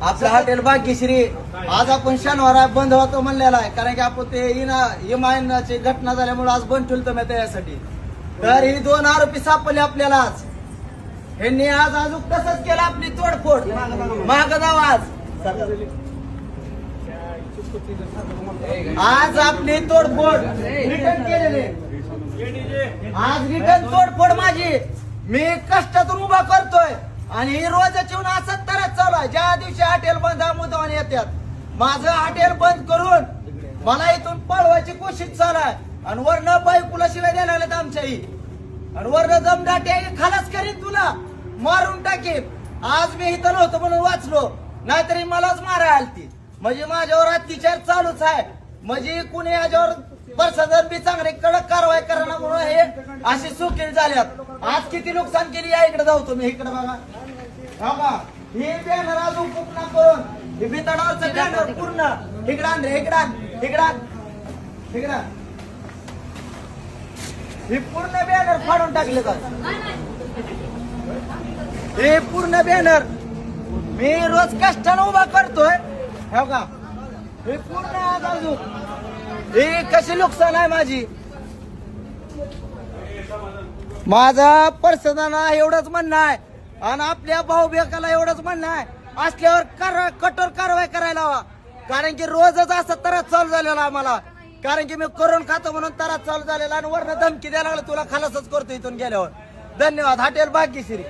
आपलं हॉटेल भाग्यश्री आज आपण शनिवार बंद होतो म्हणलेला आहे, कारण की आपण ते इमानाची घटना झाल्यामुळे आज बंद ठेवतो मी त्यासाठी. तर ही 2 आरोपी सापडले आपल्याला आज. ह्यांनी आज अजून तसंच केलं, आपली तोडफोड. माग जाऊ आज आपली तोडफोड रिटर्न केलेली. आज रिटर्न तोडफोड माझी मी कष्टातून उभा करतोय आणि ही रोजच येऊन असंच तरच चालू आहे. ज्या दिवशी हॉटेल बंद मुद्दावाने येतात, माझं हॉटेल बंद करून मला इथून पळवायची कोशिश चालू आहे. आणि वरनं बायकोला शिवाय द्यायला लागलेत आमच्याही, आणि वरनं दमदाटे खलास करीन, तुला मारून टाकेन. आज मी इथं नव्हतो म्हणून वाचलो, नाहीतरी मलाच मारायला आलती. म्हणजे माझ्यावर अत्याचार चालूच आहे. म्हणजे कुणी याच्यावर प्रशासन बी चांगले कडक कारवाई करणार म्हणून हे अशी सुकील झाल्यात. आज किती नुकसान केली या इकडे जाऊ तुम्ही, इकडे बघा. हे बॅनर अजून पूर्ण करून हे बिताडावरचं बॅनर पूर्ण इकडं रे, इकडं हे पूर्ण बॅनर फाडून टाकले का? हे पूर्ण बॅनर मी रोज कष्टानं उभा करतोय. हो का, हे पूर्ण आज अजून हे कशी नुकसान आहे माझी. माझा पर्सनाला एवढंच म्हणणं आहे आणि आपल्या भाऊ बेकाला एवढंच म्हणणं आहे, असल्यावर कठोर कारवाई करायला हवा. कारण की रोजच असं त्रास चालू झालेला आम्हाला, कारण की मी करून खातो म्हणून त्रास चालू झालेला आणि वरनं धमकी द्यायला लागला, तुला खलासच करतो इथून गेल्यावर. धन्यवाद. हॉटेल भाग्यश्री.